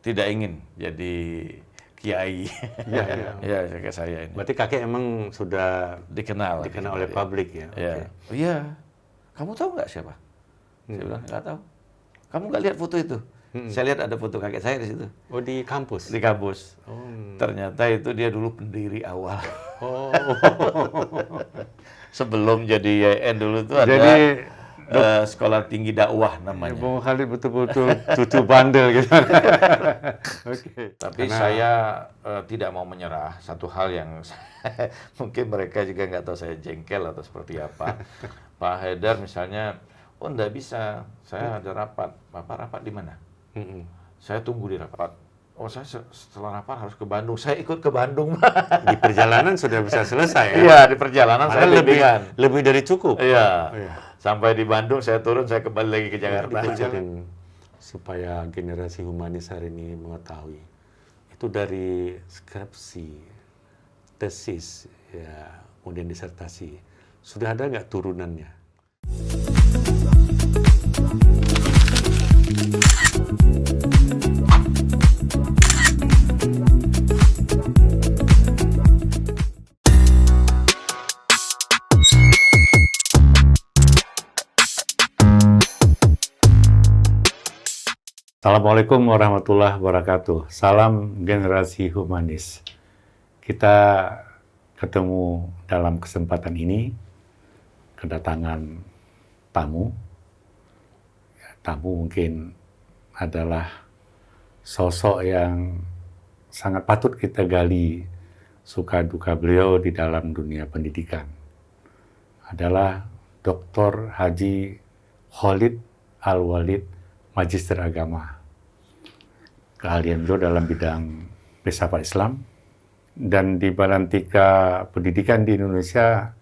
tidak ingin jadi kiai. Iya, Ya, kakek saya ini. Berarti kakek emang sudah Dikenal oleh publik ya? Ya. Oke. Iya. Kamu tahu nggak siapa? Saya bilang, nggak tahu. Kamu nggak lihat foto itu? Saya lihat ada foto kakek saya di situ. Oh, di kampus? Di kampus. Oh. Ternyata itu dia dulu pendiri awal. Oh. Sebelum jadi YN dulu tuh ada sekolah tinggi dakwah namanya. Bung Khalid betul-betul cucu bandel gitu. Oke. Tapi saya tidak mau menyerah. Satu hal yang mungkin mereka juga nggak tahu saya jengkel atau seperti apa. Pak Haidar misalnya, oh nggak bisa, saya ada rapat. Bapak rapat di mana? Saya tunggu di rapat. Oh saya setelah rapat harus ke Bandung. Saya ikut ke Bandung. Di perjalanan sudah bisa selesai ya? Iya, di perjalanan saya lebih dari cukup. Iya. Sampai di Bandung saya turun, saya kembali lagi ke Jakarta. Supaya generasi humanis hari ini mengetahui, itu dari skripsi, tesis, ya, kemudian disertasi, sudah ada nggak turunannya? Assalamualaikum warahmatullahi wabarakatuh. Salam generasi humanis. Kita ketemu dalam kesempatan ini, kedatangan tamu. Tamu mungkin adalah sosok yang sangat patut kita gali suka duka beliau di dalam dunia pendidikan. Adalah Dr. Haji Khalid Al-Walid, Magister Agama. Keahlian beliau dalam bidang filsafat Islam, dan di Balantika Pendidikan di Indonesia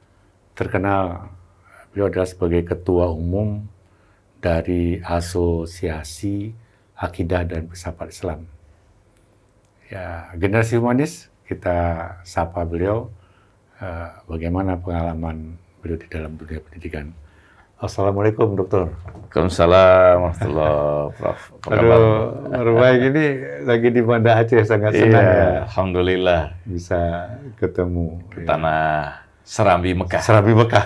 terkenal beliau adalah sebagai ketua umum dari Asosiasi Akidah dan Filsafat Islam. Ya, generasi humanis, kita sapa beliau bagaimana pengalaman beliau di dalam dunia pendidikan. Assalamualaikum, Dokter. Waalaikumsalam warahmatullahi wabarakatuh. Aduh, baik, ini lagi di Banda Aceh, sangat senang ya. Alhamdulillah. Bisa ketemu. Ke tanah Serambi Mekah. Serambi Mekah.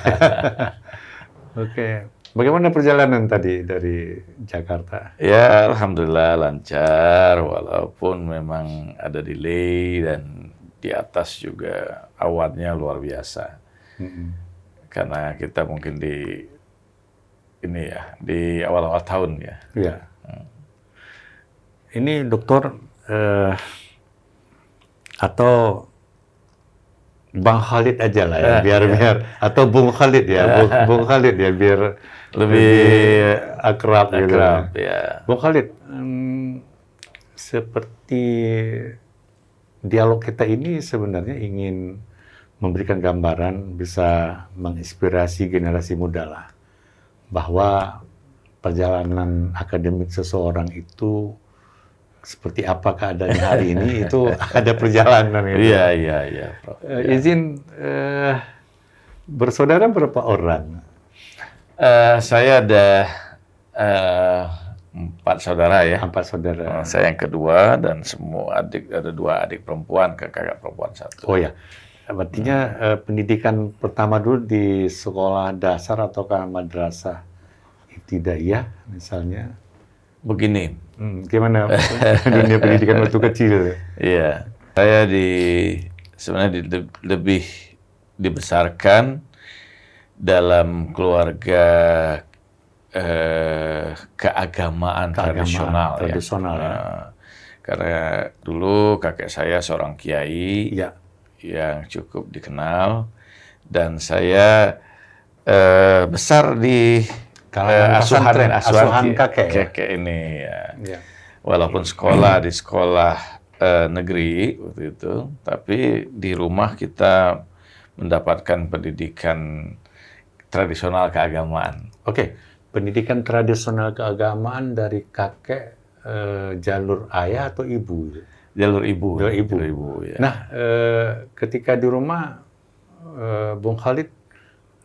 Oke. Bagaimana perjalanan tadi dari Jakarta? Ya, Alhamdulillah lancar, walaupun memang ada delay dan di atas juga awannya luar biasa. Karena kita mungkin di awal-awal tahun ya. Iya. Ini dokter atau Bang Khalid aja lah ya, biar atau Bung Khalid ya, Bung Khalid ya, biar lebih akrab gitu. Ya. Bung Khalid, seperti dialog kita ini sebenarnya ingin memberikan gambaran, bisa menginspirasi generasi muda lah, bahwa perjalanan akademik seseorang itu seperti apa keadaannya hari ini, itu ada perjalanan gitu. Iya, Prof. Izin, bersaudara berapa orang? Saya ada 4 saudara ya. 4 saudara. Saya yang kedua, dan semua ada 2 adik perempuan, kakak perempuan 1. Oh ya, artinya pendidikan pertama dulu di sekolah dasar ataukah madrasah ibtidaiyah misalnya? Begini. Gimana dunia pendidikan waktu kecil? Iya, saya sebenarnya lebih dibesarkan dalam keluarga keagamaan tradisional ya. Karena dulu kakek saya seorang kiai yang cukup dikenal, dan saya besar di asuhan kakek ini ya. Walaupun sekolah di sekolah negeri waktu itu, tapi di rumah kita mendapatkan pendidikan tradisional keagamaan. Oke, pendidikan tradisional keagamaan dari kakek, jalur ayah atau ibu? Jalur ibu. Jalur ibu. Ya. Nah, ketika di rumah Bung Khalid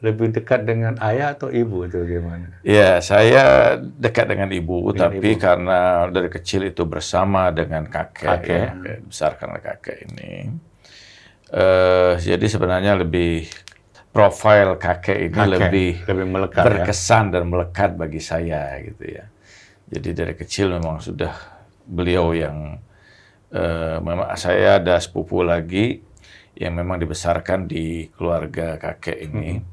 lebih dekat dengan ayah atau ibu itu gimana? Ya, saya dekat dengan ibu, Dengan tapi ibu. karena dari kecil itu bersama dengan kakek, Kakek. ya, dibesarkan oleh kakek ini. Jadi sebenarnya lebih profil kakek ini Kakek, lebih melekat, berkesan dan melekat bagi saya gitu ya. Jadi dari kecil memang sudah beliau yang memang saya ada sepupu lagi yang memang dibesarkan di keluarga kakek ini.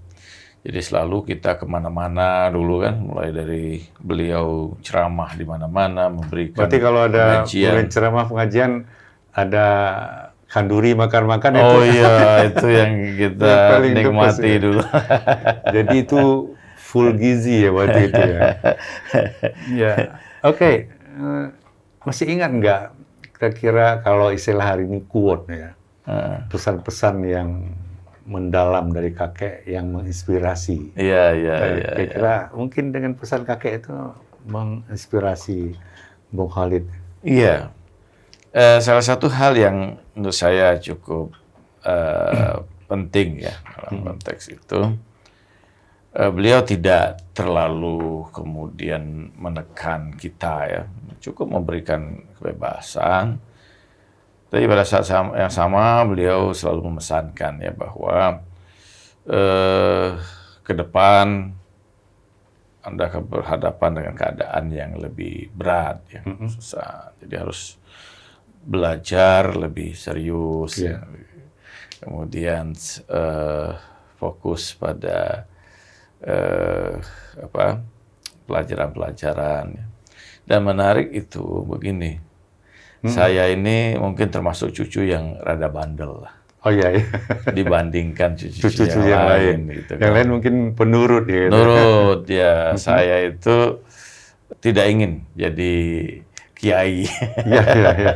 Jadi selalu kita kemana-mana dulu kan, mulai dari beliau ceramah di mana-mana, memberikan Berarti kalau ada pengajian. ceramah pengajian, ada kanduri makan-makan itu. Oh iya, itu yang kita Yang paling the best nikmati ya. dulu. Jadi itu full gizi ya waktu itu ya. Ya, oke. Masih ingat nggak kira-kira kalau istilah hari ini quote ya, pesan-pesan yang mendalam dari kakek yang menginspirasi. Iya, iya, iya. Kira-kira mungkin dengan pesan kakek itu menginspirasi Bung Khalid. Iya. Salah satu hal yang menurut saya cukup penting ya dalam konteks itu, beliau tidak terlalu kemudian menekan kita ya, cukup memberikan kebebasan. Tapi pada saat yang sama beliau selalu memesankan ya bahwa ke depan Anda akan berhadapan dengan keadaan yang lebih berat, yang susah. Jadi harus belajar lebih serius, ya. Kemudian fokus pada pelajaran-pelajaran. Dan menarik itu begini. Saya ini mungkin termasuk cucu yang rada bandel lah. Oh iya, iya. Dibandingkan cucu-cucu yang lain. Gitu, yang lain mungkin penurut ya. Nurut ya. Saya itu tidak ingin jadi kiai. Iya, iya, iya.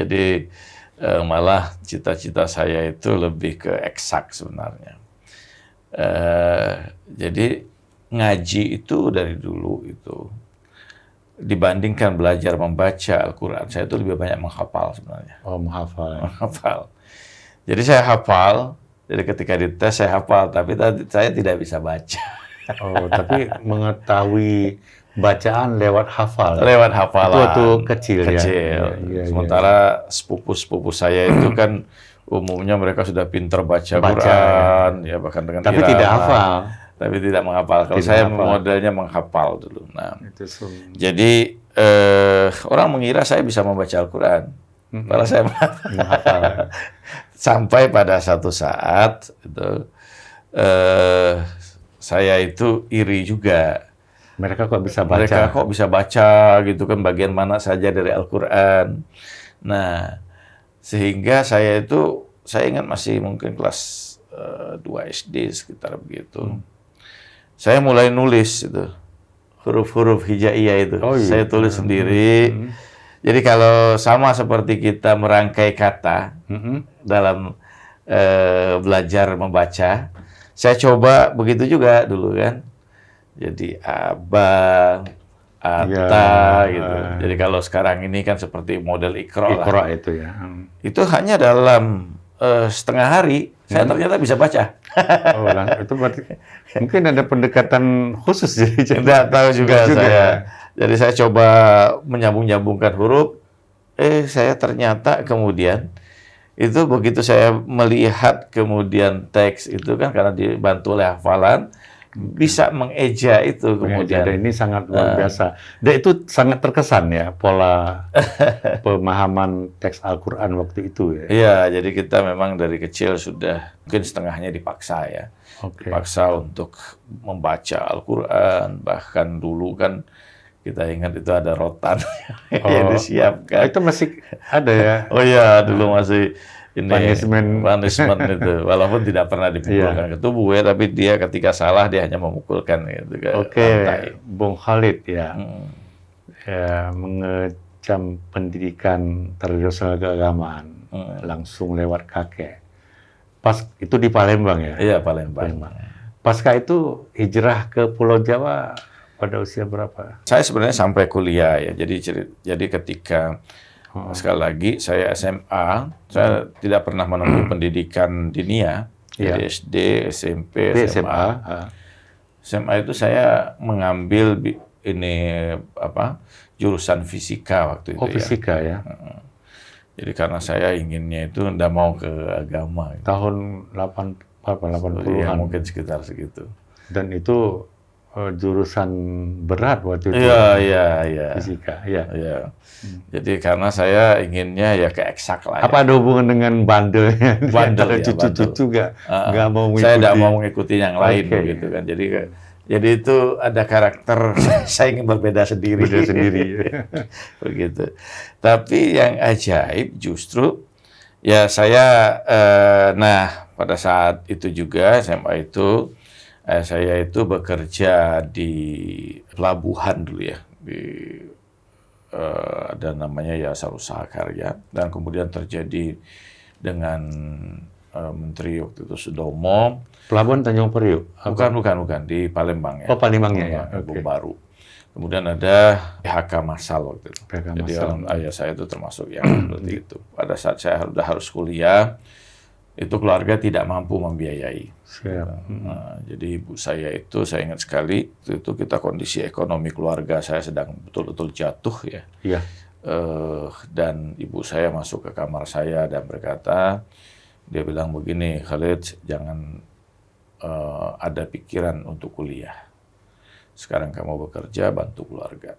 Jadi malah cita-cita saya itu lebih ke eksak sebenarnya. Jadi ngaji itu dari dulu itu dibandingkan belajar membaca Al-Quran, saya itu lebih banyak menghafal sebenarnya. Oh, menghafal. Menghafal. Jadi saya hafal, jadi ketika dites saya hafal, tapi saya tidak bisa baca. Oh, tapi mengetahui bacaan lewat hafal. Lewat hafalan. Itu waktu kecil ya. Iya, sementara sepupu-sepupu saya itu kan umumnya mereka sudah pintar baca Quran, ya bahkan dengan tapi irama. tidak hafal. Tapi tidak menghafal. Kalau saya modelnya menghafal dulu. Nah, jadi orang mengira saya bisa membaca Al-Quran. Padahal saya menghafal. Sampai pada satu saat itu saya itu iri juga. Mereka kok bisa baca? Mereka kok bisa baca gitu kan, bagian mana saja dari Al-Quran. Nah, sehingga saya ingat masih mungkin kelas 2 SD sekitar begitu. Saya mulai nulis itu huruf-huruf hijaiyah itu. Oh, iya. Saya tulis sendiri. Jadi kalau sama seperti kita merangkai kata dalam belajar membaca, saya coba begitu juga dulu kan. Jadi abang, ata gitu. Jadi kalau sekarang ini kan seperti model Iqra lah. Iqra itu ya. Itu hanya dalam setengah hari saya ternyata bisa baca. Oh, itu berarti mungkin ada pendekatan khusus jadi. Tidak tahu juga saya. Jadi saya coba menyambung-nyambungkan huruf. Saya ternyata kemudian itu begitu saya melihat kemudian teks itu kan karena dibantu oleh hafalan, bisa mengeja itu kemudian. Dan ini sangat luar biasa. Dan itu sangat terkesan ya pola pemahaman teks Al-Quran waktu itu ya. Iya, jadi kita memang dari kecil sudah mungkin setengahnya dipaksa ya. Dipaksa untuk membaca Al-Quran. Bahkan dulu kan kita ingat itu ada rotan yang disiapkan. Itu masih ada ya? Oh iya, dulu masih ini punishment itu, walaupun tidak pernah dipukulkan ke tubuh ya, tapi dia ketika salah dia hanya memukulkan gitu ke lantai. Bung Khalid ya, mengecam pendidikan tradisional keagamaan langsung lewat kakek. Pas itu di Palembang ya? Iya, Palembang. Pasca itu hijrah ke Pulau Jawa pada usia berapa? Saya sebenarnya sampai kuliah ya, jadi ketika sekali lagi, saya SMA, saya tidak pernah menempuh pendidikan dinia. Iya. Jadi SD, SMP, Di SMA. SMA. SMA itu saya mengambil ini jurusan fisika waktu itu Oh, fisika ya. Jadi karena saya inginnya itu nggak mau ke agama. Tahun 80-an. Ya, mungkin sekitar segitu. Dan itu jurusan berat waktu itu. Iya. Fisika, ya. Iya. Jadi karena saya inginnya ya ke eksak lah. Apa ada hubungan dengan bandelnya? Bandel ya, Cucu-cucu nggak mau mengikuti. Saya tidak mau mengikuti yang lain Oke. gitu kan. Jadi itu ada karakter saya ingin berbeda sendiri. Begitu. Tapi yang ajaib justru ya saya pada saat itu juga SMA itu saya itu bekerja di pelabuhan dulu ya, ada namanya Yayasan Usaha Karya, dan kemudian terjadi dengan Menteri waktu itu Sudomo. Pelabuhan Tanjung Priok? Bukan, di Palembang ya. Oh, Palembangnya ya. Bom Baru. Kemudian ada PHK massal waktu itu. PHK Jadi massal. ayah saya itu termasuk yang seperti itu. Pada saat saya sudah harus kuliah, itu keluarga tidak mampu membiayai. Siap. Nah, jadi ibu saya itu, saya ingat sekali, itu kita kondisi ekonomi keluarga saya sedang betul-betul jatuh ya. Iya. Dan ibu saya masuk ke kamar saya dan berkata, dia bilang begini, Khalid, jangan ada pikiran untuk kuliah. Sekarang kamu bekerja, bantu keluarga.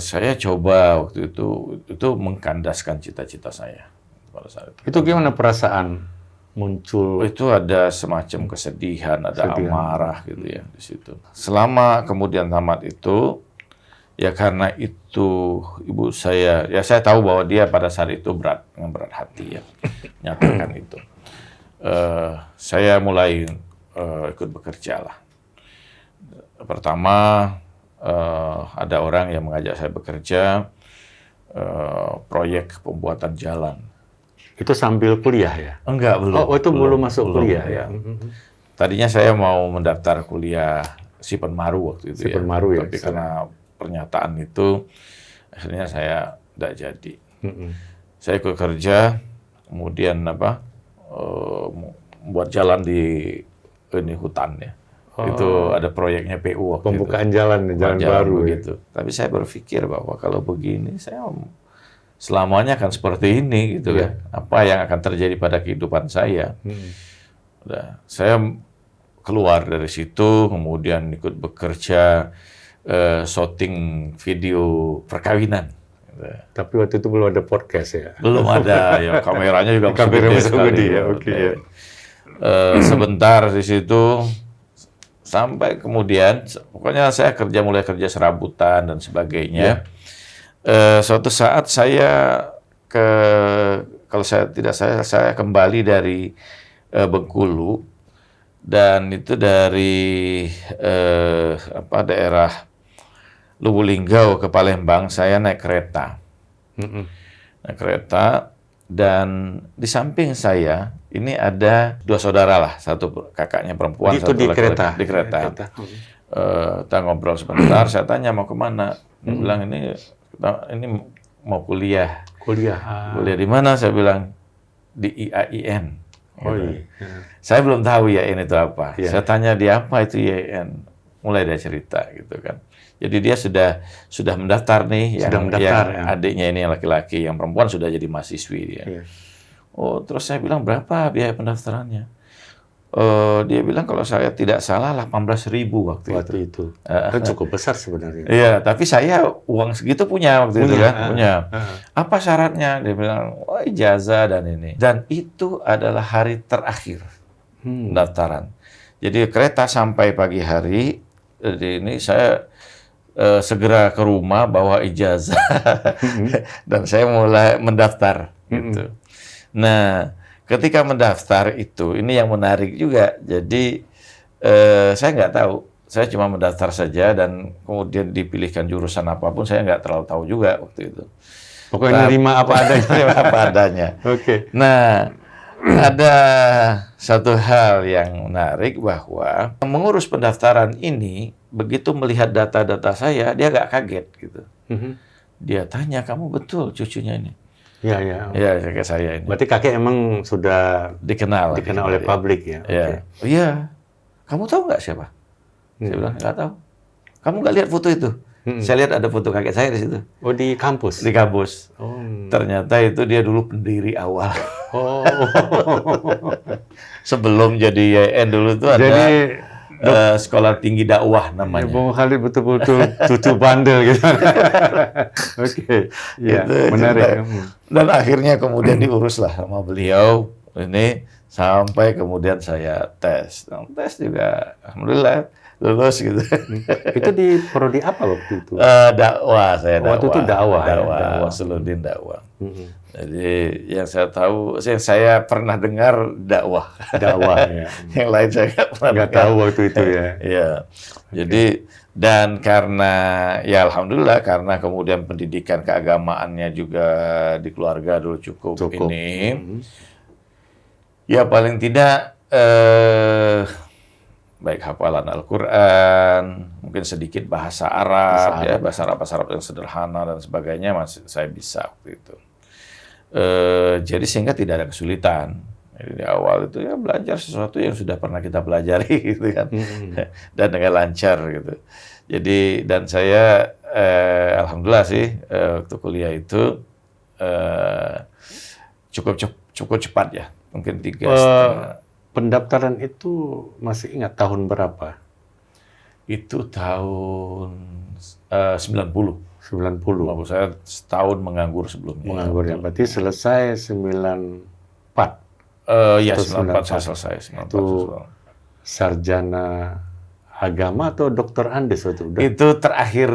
Saya coba waktu itu mengkandaskan cita-cita saya pada saat itu. Itu gimana perasaan muncul? Itu ada semacam kesedihan, ada amarah gitu ya di situ. Selama kemudian tamat itu, ya karena itu ibu saya, ya saya tahu bahwa dia pada saat itu berat hati ya, nyatakan itu. Saya mulai ikut bekerja lah. Pertama ada orang yang mengajak saya bekerja proyek pembuatan jalan. Itu sambil kuliah ya? Enggak, belum. Oh, itu belum masuk kuliah ya? Tadinya saya mau mendaftar kuliah Sipenmaru waktu itu Sipenmaru ya. Tapi karena pernyataan itu, akhirnya saya tidak jadi. Saya ikut kerja, kemudian membuat jalan di hutan ya. Itu ada proyeknya PU waktu Pembukaan itu. jalan baru begitu. Tapi saya berpikir bahwa kalau begini saya selamanya akan seperti ini gitu kan. Apa yang akan terjadi pada kehidupan saya? Saya keluar dari situ, kemudian ikut bekerja syuting video perkawinan. Tapi waktu itu belum ada podcast ya? Belum ada, ya kameranya juga masih gede ya, oke. Sebentar di situ, sampai kemudian, pokoknya saya mulai kerja serabutan dan sebagainya. Suatu saat saya kalau saya tidak saya kembali dari Bengkulu, dan itu dari daerah Lubuk-Linggau ke Palembang, saya naik kereta. Naik kereta, dan di samping saya ini ada dua saudara lah, satu kakaknya perempuan, itu satu di laki-laki. kereta? Di kereta. Kita ngobrol sebentar, saya tanya mau kemana. Dia bilang ini mau kuliah. Kuliah di mana? Saya bilang di IAIN. Oh iya. Saya belum tahu IAIN itu apa. Iya. Saya tanya dia apa itu IAIN. Mulai dia cerita gitu kan. Jadi dia sudah mendaftar nih, yang adiknya ini yang laki-laki, yang perempuan sudah jadi mahasiswi dia. Iya. Oh, terus saya bilang berapa biaya pendaftarannya? Dia bilang kalau saya tidak salah 18.000 waktu itu. Itu cukup besar sebenarnya. Iya, tapi saya uang segitu punya waktu itu kan, punya. Apa syaratnya? Dia bilang, ijazah dan ini. Dan itu adalah hari terakhir pendaftaran. Jadi kereta sampai pagi hari. Jadi ini saya segera ke rumah bawa ijazah dan saya mulai mendaftar. Gitu. Nah, ketika mendaftar itu, ini yang menarik juga. Jadi saya nggak tahu, saya cuma mendaftar saja dan kemudian dipilihkan jurusan apapun saya nggak terlalu tahu juga waktu itu. Pokoknya nerima apa adanya. Nerima apa adanya. Oke. Nah, ada satu hal yang menarik bahwa mengurus pendaftaran ini, begitu melihat data-data saya, dia nggak kaget gitu. Dia tanya, kamu betul cucunya ini? Ya, ya. Ya, kakek saya ini. Berarti kakek emang sudah Dikenal oleh ya. publik ya? Ya. Oke. Iya. Kamu tahu nggak siapa? Saya bilang, nggak tahu. Kamu nggak lihat foto itu? Saya lihat ada foto kakek saya di situ. Oh, di kampus? Di kampus. Oh. Ternyata itu dia dulu pendiri awal. Oh. Sebelum jadi YN dulu tuh ada sekolah tinggi dakwah namanya. Bung Khalid betul-betul cucu bandel gitu. Oke. Iya, menarik. Dan akhirnya kemudian diurus lah sama beliau ini sampai kemudian saya tes. Tes juga alhamdulillah lulus gitu. Itu di prodi apa waktu itu? Dakwah, saya dakwah. Waktu itu dakwah. Salahuddin dakwah. Jadi yang saya tahu, yang saya pernah dengar dakwah. Dakwah ya. Yang lain saya nggak tahu waktu itu ya. Iya. Jadi dan karena ya alhamdulillah karena kemudian pendidikan keagamaannya juga di keluarga dulu cukup. Ini. Ya paling tidak baik hafalan Al-Quran, mungkin sedikit bahasa Arab, ya bahasa Arab yang sederhana dan sebagainya masih saya bisa waktu itu. Jadi sehingga tidak ada kesulitan. Jadi di awal itu ya belajar sesuatu yang sudah pernah kita pelajari gitu kan, dan dengan lancar gitu. Jadi dan saya alhamdulillah sih waktu kuliah itu cukup cepat ya, mungkin 3,5. Pendaftaran itu masih ingat tahun berapa? Itu tahun 90. 90. Saya setahun menganggur sebelumnya. Menganggur ya. Berarti selesai 94. Ya 94 saya selesai. 94 itu sarjana agama atau dokter Andes waktu itu? Itu terakhir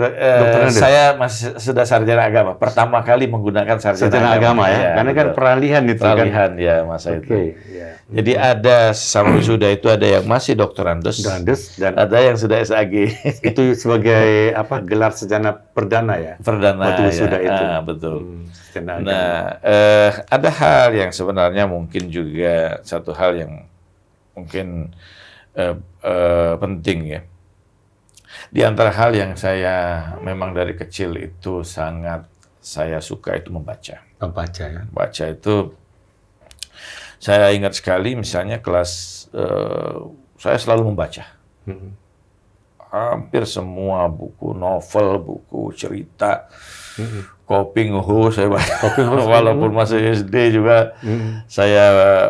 saya masih sudah sarjana agama. Pertama kali menggunakan sarjana agama ya. Karena kan peralihan itu peralihan ya masa itu. Ya. Jadi ada sama wisuda itu ada yang masih dokter Andes dan ada yang sudah SAG. Itu sebagai apa? Gelar sarjana perdana ya. Perdana waktu wisuda ya. itu. Betul. Nah, ada hal yang sebenarnya mungkin juga satu hal yang mungkin penting ya. Di antara hal yang saya memang dari kecil itu sangat saya suka itu membaca. Membaca ya. Baca itu saya ingat sekali misalnya kelas saya selalu membaca. Hampir semua buku novel, buku cerita, Koping saya baca. Walaupun masih SD juga saya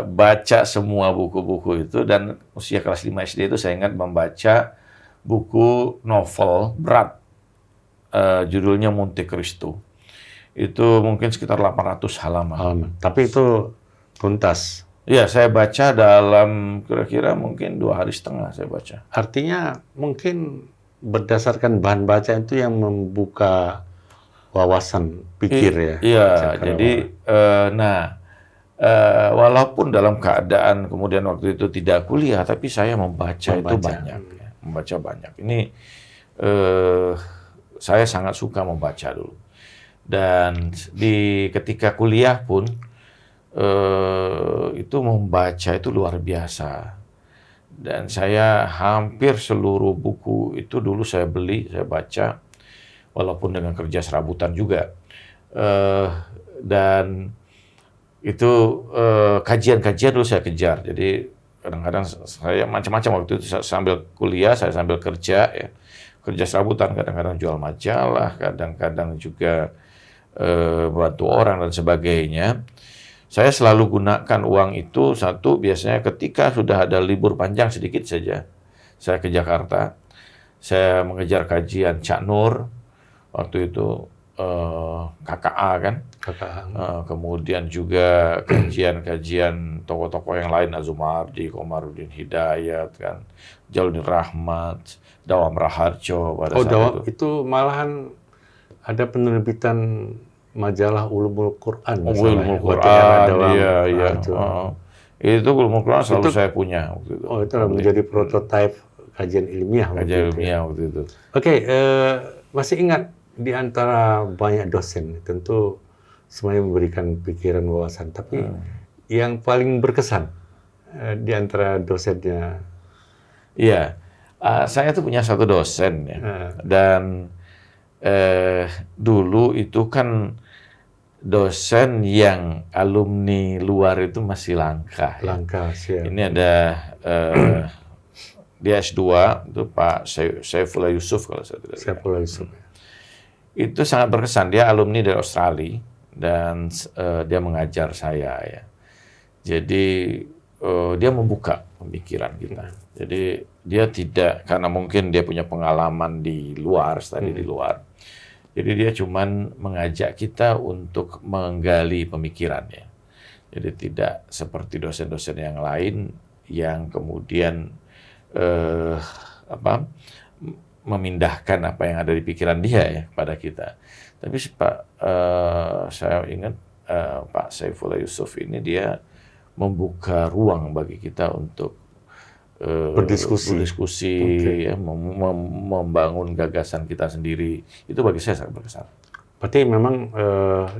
baca semua buku-buku itu, dan usia kelas 5 SD itu saya ingat membaca buku novel berat judulnya Monte Cristo. Itu mungkin sekitar 800 halaman. Tapi itu tuntas. Iya, saya baca dalam kira-kira mungkin 2,5 hari saya baca. Artinya mungkin berdasarkan bahan bacaan itu yang membuka wawasan pikir ya. Iya, jadi walaupun dalam keadaan kemudian waktu itu tidak kuliah, tapi saya membaca itu banyak. Ya. Membaca banyak. Ini saya sangat suka membaca dulu. Dan ketika kuliah pun itu membaca itu luar biasa. Dan saya hampir seluruh buku itu dulu saya beli, saya baca. Walaupun dengan kerja serabutan juga. Dan itu kajian-kajian dulu saya kejar. Jadi kadang-kadang saya macam-macam waktu itu sambil kuliah, saya sambil kerja ya. Kerja serabutan, kadang-kadang jual majalah, kadang-kadang juga bantu orang dan sebagainya. Saya selalu gunakan uang itu biasanya ketika sudah ada libur panjang sedikit saja. Saya ke Jakarta, saya mengejar kajian Cak Nur, waktu itu KKA kan. KKA. Kemudian juga kajian-kajian tokoh-tokoh yang lain, Azumardi, Komarudin Hidayat kan, Jaludin Rahmat, Dawam Raharjo pada saat itu malahan ada penerbitan majalah Ulumul Quran. Ulumul Quran, iya. Itu Ulumul Quran selalu saya punya waktu itu. Oh, itu menjadi prototipe kajian ilmiah. Kajian ilmiah waktu itu. Oke, masih ingat di antara banyak dosen, tentu semuanya memberikan pikiran wawasan, tapi yang paling berkesan di antara dosennya? Iya, saya tuh punya satu dosen ya, dan dulu itu kan dosen yang alumni luar itu masih langka. Ya. Langka, siap. Ini ada dia S2 itu Pak Saifullah Yusuf kalau saya tidak salah. Saifullah Yusuf. Itu sangat berkesan. Dia alumni dari Australia dan dia mengajar saya ya. Jadi dia membuka pemikiran kita. Jadi dia tidak, karena mungkin dia punya pengalaman di luar, tadi di luar. Jadi dia cuman mengajak kita untuk menggali pemikirannya. Jadi tidak seperti dosen-dosen yang lain yang kemudian memindahkan apa yang ada di pikiran dia ya pada kita. Tapi saya ingat Pak Saifullah Yusuf ini dia membuka ruang bagi kita untuk berdiskusi, okay. Ya, membangun gagasan kita sendiri. Itu bagi saya sangat berkesan. Berarti memang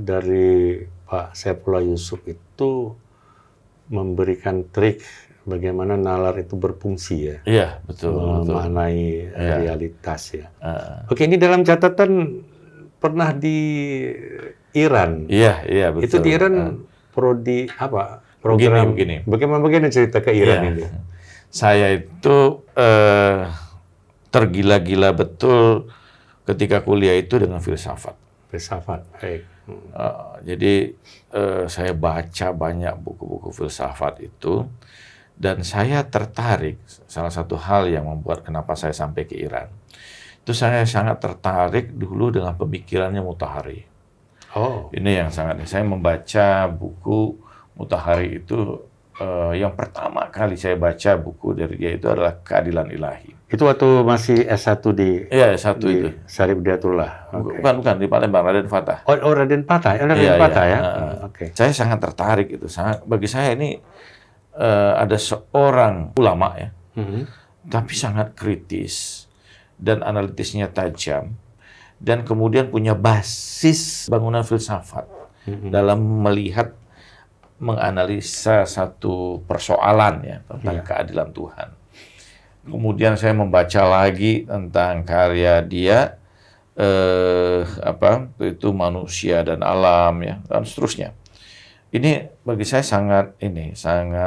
dari Pak Saifullah Yusuf itu memberikan trik bagaimana nalar itu berfungsi ya. Iya, betul. Memaknai realitas ya. Oke, ini dalam catatan pernah di Iran. Iya, betul. Itu di Iran prodi apa? Program begini. Bagaimana cerita ke Iran ini? Saya itu tergila-gila betul ketika kuliah itu dengan filsafat. Filsafat, baik. Jadi saya baca banyak buku-buku filsafat itu dan saya tertarik. Salah satu hal yang membuat kenapa saya sampai ke Iran itu saya sangat tertarik dulu dengan pemikirannya Mutahari. Ini yang saya membaca buku Mutahari itu. Yang pertama kali saya baca buku dari dia itu adalah Keadilan Ilahi. Itu waktu masih S1 di... Iya, S1 itu. Syarif Hidayatullah. Okay. Bukan, di Palembang, Raden Fatah. Oh, Raden Fatah? Raden Fatah ya? Okay. Saya sangat tertarik itu. Bagi saya ini ada seorang ulama ya, tapi sangat kritis dan analitisnya tajam, dan kemudian punya basis bangunan filsafat dalam melihat menganalisa satu persoalan ya tentang keadilan Tuhan. Kemudian saya membaca lagi tentang karya dia itu Manusia dan Alam ya dan seterusnya. Ini bagi saya sangat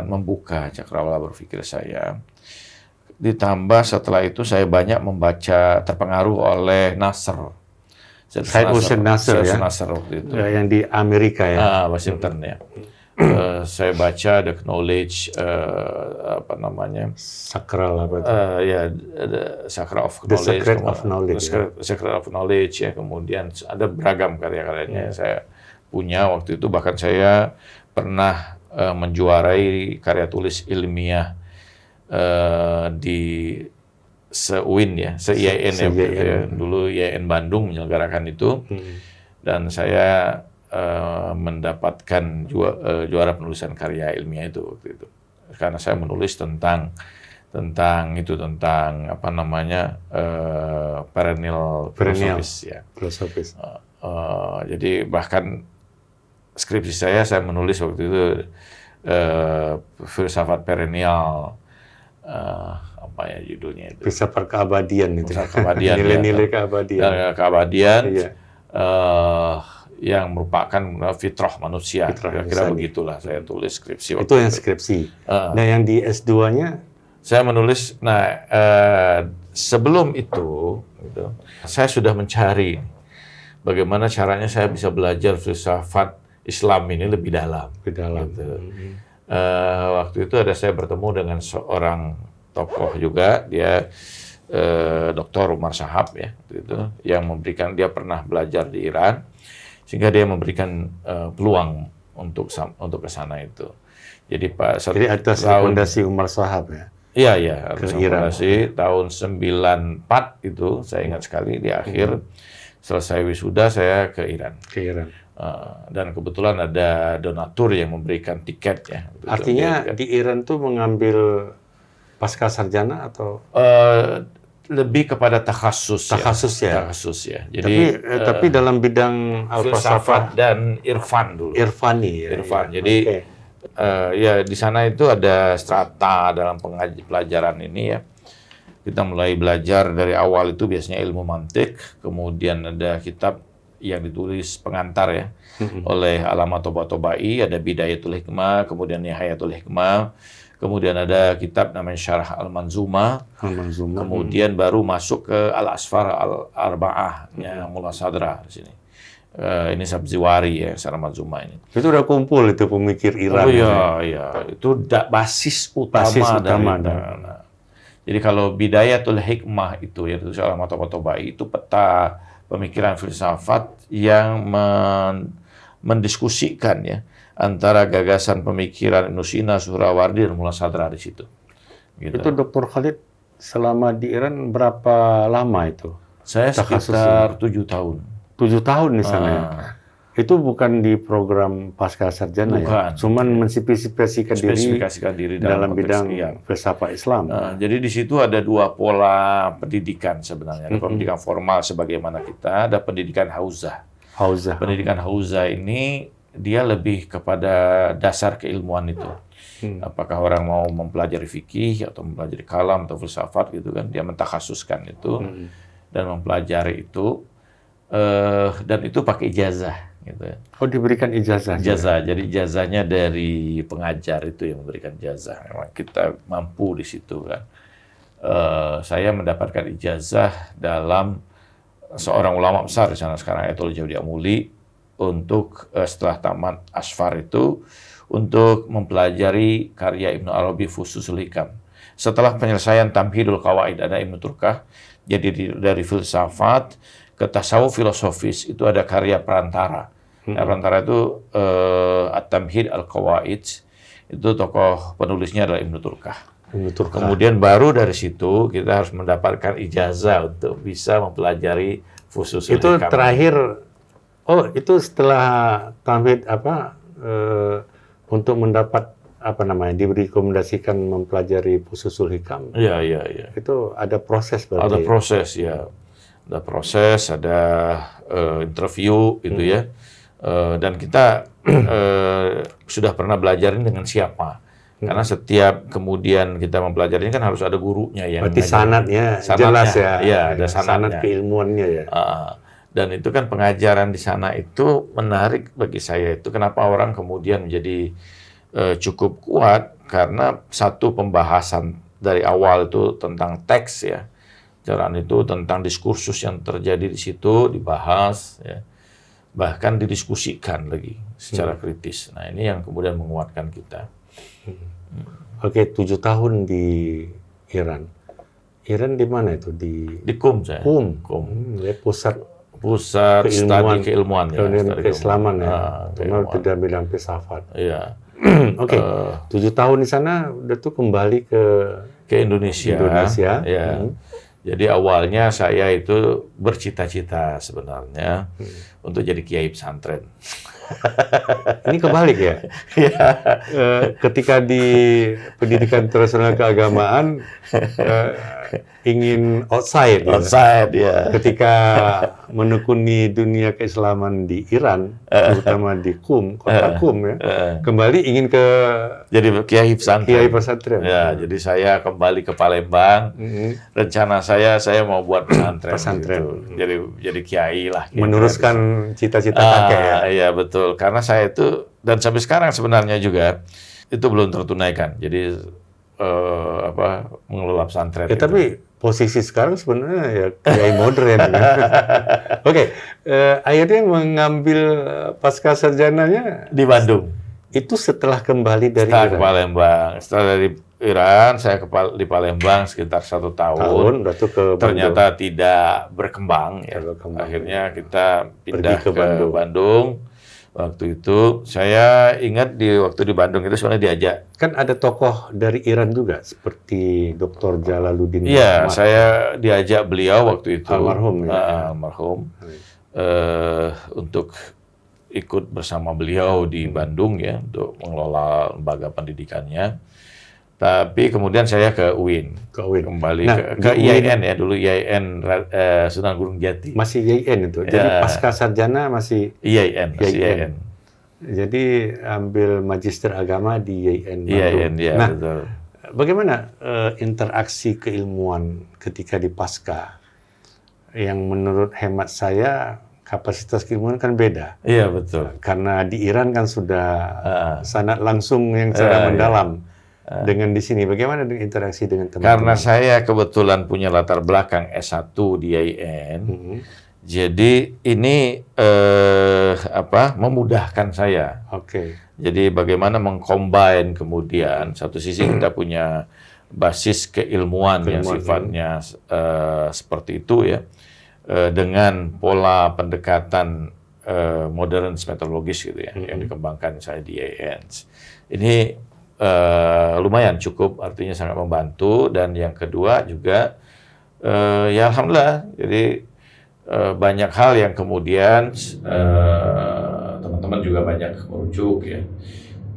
membuka cakrawala berpikir saya. Ditambah setelah itu saya banyak membaca, terpengaruh oleh Nasr. Said Hussein Nasr ya. Waktu itu. Yang di Amerika ya. Washington ya. Saya baca The Knowledge, Sakral apa itu? Sakral of The Knowledge. Secret of Knowledge. Secret of Knowledge ya. Kemudian ada beragam karya-karyanya yang saya punya waktu itu. Bahkan saya pernah menjuarai karya tulis ilmiah di se-UIN ya, se-IAIN ya. Dulu IAIN Bandung menyelenggarakan itu. Dan saya mendapatkan juara penulisan karya ilmiah itu waktu itu, karena saya menulis tentang perennial filosofis. Jadi bahkan skripsi saya menulis waktu itu filsafat perennial, judulnya itu? Filsafat keabadian itu. Nilai-nilai keabadian. Iya. Yang merupakan fitrah manusia, kira-kira begitulah saya tulis skripsi. Itu yang skripsi. Nah, yang di S2-nya? Saya menulis, sebelum itu, saya sudah mencari bagaimana caranya saya bisa belajar filsafat Islam ini lebih dalam. Gitu. Waktu itu saya bertemu dengan seorang tokoh juga, dia Dr. Umar Shahab ya, gitu, yang dia pernah belajar di Iran. Sehingga dia memberikan peluang untuk ke sana itu. Jadi atas rekomendasi Umar Shahab ya? Iya, atas rekomendasi tahun 94 itu, saya ingat sekali, di akhir selesai wisuda saya ke Iran. Dan kebetulan ada donatur yang memberikan tiket ya. Artinya di Iran tuh mengambil pasca sarjana atau? Lebih kepada takhasus ya. Jadi tapi dalam bidang filsafat dan irfan dulu. Irfani ya. Jadi di sana itu ada strata dalam pelajaran ini ya. Kita mulai belajar dari awal itu biasanya ilmu mantik, kemudian ada kitab yang ditulis pengantar ya oleh Allamah Tabatabai, ada Bidayatul Hikmah, kemudian Nihayatul Hikmah, kemudian ada kitab namanya Syarah Al-Manzumah, kemudian baru masuk ke Al-Asfar Al-Arba'ah yang Mullah Sadra di sini. Ini Sabziwari ya, Syarah Manzumah ini. Itu udah kumpul itu pemikir Iran. Oh iya, itu basis utama dari. Jadi kalau Bidayatul Hikmah itu ya itu Allamah Tabatabai itu peta pemikiran filsafat yang mendiskusikan ya antara gagasan pemikiran Ibnu Sina, Suhrawardi dan Mullah Sadra di situ. Gitu. Itu Dr. Khalid selama di Iran berapa lama itu? Saya sekitar 7 tahun. 7 tahun di sana ya? Itu bukan di program pasca sarjana ya? Cuman menspesifikasikan diri dalam bidang filsafat Islam. Jadi di situ ada 2 pola pendidikan sebenarnya. Ada pendidikan formal sebagaimana kita, ada pendidikan hauzah. Pendidikan hauzah ini dia lebih kepada dasar keilmuan itu. Apakah orang mau mempelajari fikih atau mempelajari kalam atau filsafat gitu kan, dia mentakhasuskan itu dan mempelajari itu. Dan itu pakai ijazah gitu ya. Oh, diberikan ijazah. Jadi ijazahnya dari pengajar itu yang memberikan ijazah. Memang kita mampu di situ kan. Saya mendapatkan ijazah dalam seorang ulama besar di sana sekarang, Ayatul Jaudi Amuli, untuk setelah tamat Asfar itu untuk mempelajari karya Ibnu Arabi Fususul Hikam. Setelah penyelesaian Tamhidul Qawaid ada Ibnu Turkah, jadi dari filsafat ke tasawuf filosofis itu ada karya perantara. Perantara itu At-Tamhid Al-Qawaid, itu tokoh penulisnya adalah Ibnu Turkah. Kemudian baru dari situ kita harus mendapatkan ijazah untuk bisa mempelajari Fususul Hikam. Itu terakhir, itu setelah Tamhid untuk mendapat direkomendasikan mempelajari Fususul Hikam. Iya. Itu ada proses berarti. Ada proses ya. Ada proses, ada interview gitu ya. Dan kita sudah pernah belajar ini dengan siapa. Karena setiap kemudian kita mempelajari ini kan harus ada gurunya yang berarti sanadnya jelas ya. Iya, ada sanadnya. Sanad keilmuannya ya. Dan itu kan pengajaran di sana itu menarik bagi saya itu. Kenapa orang kemudian menjadi cukup kuat, karena satu pembahasan dari awal itu tentang teks ya. Ajaran itu tentang diskursus yang terjadi di situ dibahas, ya. Bahkan didiskusikan lagi secara kritis. Nah ini yang kemudian menguatkan kita. Oke, 7 tahun di Iran. Iran di mana itu? Di Qum saya. Qum. Ya, pusat studi keilmuan ya. Keislaman ya. Karena tidak bilang filsafat. Iya. Oke, 7 tahun di sana udah tuh kembali ke Indonesia. Ya. Jadi awalnya saya itu bercita-cita sebenarnya untuk jadi kiai pesantren. Ini kebalik ya? Ketika di pendidikan tradisional keagamaan ingin outside ya. Ketika menekuni dunia keislaman di Iran, terutama di Qum, kota Qum ya, kembali ingin ke jadi kiai pesantren. Ya, jadi saya kembali ke Palembang. Rencana saya mau buat pesantren. Gitu. Jadi kiai lah. Meneruskan cita-cita kakek ya. Iya betul. Karena saya itu dan sampai sekarang sebenarnya juga itu belum tertunaikan. Jadi mengelola pesantren. Ya, gitu. Tapi posisi sekarang sebenarnya ya kiai modern. Oke, akhirnya mengambil pasca sarjananya di Bandung. Itu setelah kembali dari Iran. Palembang. Setelah dari Iran, saya di Palembang sekitar 1 tahun. Ternyata tidak berkembang. Ya. Akhirnya kita pindah ke Bandung. Waktu itu saya ingat waktu di Bandung itu sebenarnya diajak. Kan ada tokoh dari Iran juga seperti Dr. Jalaluddin. Iya, saya diajak beliau waktu itu. Almarhum. Almarhum. Untuk ikut bersama beliau di Bandung ya untuk mengelola lembaga pendidikannya. Tapi kemudian saya ke UIN. Kembali ke IAIN ya, dulu IAIN Sunan Gunung Jati. Masih IAIN itu. Jadi pasca sarjana masih IAIN. Jadi ambil magister agama di IAIN Bandung. IAIN, ya, nah, betul. Bagaimana interaksi keilmuan ketika di pasca? Yang menurut hemat saya kapasitas keilmuan kan beda. Iya, betul. Karena di Iran kan sudah sangat langsung yang secara mendalam. Dengan di sini, bagaimana dengan interaksi dengan teman-teman? Karena saya kebetulan punya latar belakang S1 di IAIN, jadi ini memudahkan saya. Oke. Jadi bagaimana mengcombine kemudian satu sisi kita punya basis keilmuan yang sifatnya seperti itu ya, dengan pola pendekatan modern metodologis gitu ya, yang dikembangkan saya di IAIN. Ini lumayan cukup, artinya sangat membantu. Dan yang kedua juga ya alhamdulillah, jadi banyak hal yang kemudian teman-teman juga banyak merujuk ya,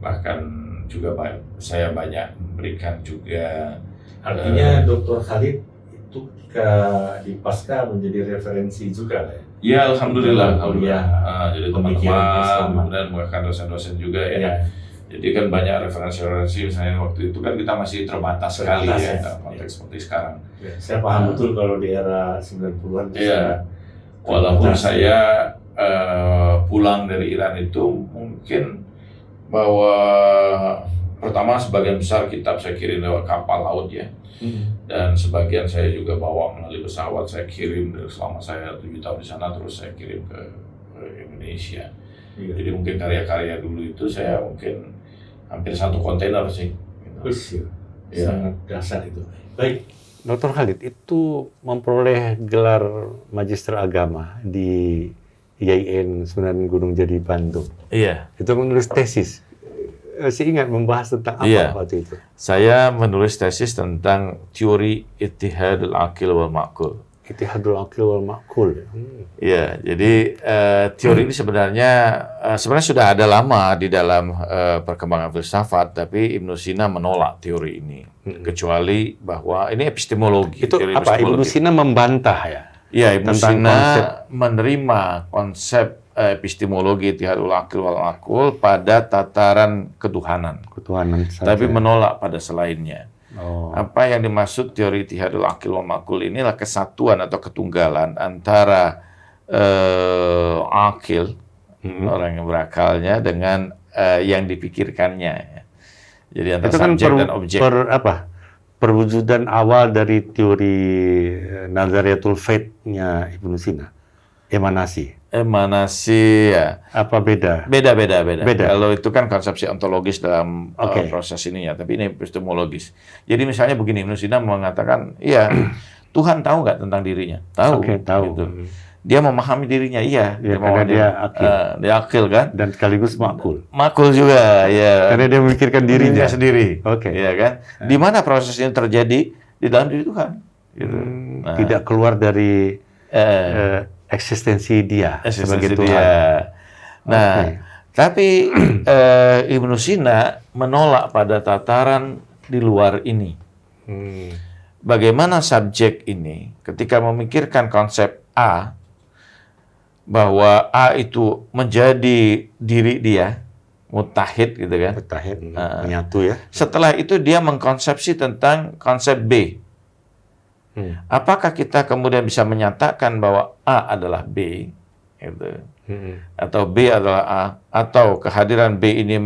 bahkan juga saya banyak memberikan juga. Artinya Dr. Khalid itu ketika di Pasca menjadi referensi juga ya? Ya alhamdulillah, jadi Pemikiran teman-teman kemudian bahkan dosen-dosen juga ya. Jadi kan banyak referensi-referensi, misalnya waktu itu kan kita masih terbatas sekali ya, dalam konteks seperti sekarang. Saya paham betul kalau di era 90-an. Iya. Walaupun saya pulang dari Iran itu mungkin bahwa pertama sebagian besar kitab saya kirim lewat kapal laut ya. Dan sebagian saya juga bawa melalui pesawat, saya kirim selama saya 7 tahun di sana, terus saya kirim ke Indonesia. Jadi mungkin karya-karya dulu itu saya mungkin hampir 1 kontainer sih. Sangat dasar itu. Baik, Dr. Khalid itu memperoleh gelar Magister Agama di IAIN Sunan Gunung Jati Bandung. Iya. Itu menulis tesis. Saya ingat membahas tentang apa waktu itu? Saya menulis tesis tentang teori Ittihadul Aqil wal Ma'qul. Ittihadul Aqil wal Ma'qul. Iya, jadi teori ini sebenarnya sudah ada lama di dalam perkembangan filsafat, tapi Ibnu Sina menolak teori ini, kecuali bahwa ini epistemologi. Itu apa? Ibnu Sina membantah ya? Iya, Ibnu Sina menerima konsep epistemologi Ittihadul Aqil wal Ma'qul pada tataran ketuhanan saja. Tapi menolak pada selainnya. Apa yang dimaksud teori Ittihadul Aqil wal Ma'qul inilah kesatuan atau ketunggalan antara akil, orang yang berakalnya, dengan yang dipikirkannya. Jadi antara itu kan subjek dan objek. Perwujudan awal dari teori Nazariyatul Faith-nya Ibnu Sina. Emanasi ya. Apa beda? Beda. Kalau itu kan konsepsi ontologis dalam proses ini ya, tapi ini epistemologis. Jadi misalnya begini, Ibnu Sina mengatakan, iya, Tuhan tahu nggak tentang dirinya? Tahu. Tahu. Gitu. Dia memahami dirinya, iya. Karena dia akil. Dia akil kan? Dan sekaligus makul. Makul juga, ya. Karena dia memikirkan dirinya sendiri. Iya kan? Di mana proses ini terjadi? Di dalam diri Tuhan. Gitu. Tidak keluar dari eksistensi dia sebagai Tuhan. Nah, tapi Ibnu Sina menolak pada tataran di luar ini. Bagaimana subjek ini ketika memikirkan konsep A, bahwa A itu menjadi diri dia, mutahid gitu kan? Mutahid, menyatu ya. Setelah itu dia mengkonsepsi tentang konsep B. Apakah kita kemudian bisa menyatakan bahwa A adalah B, gitu, atau B adalah A, atau kehadiran B ini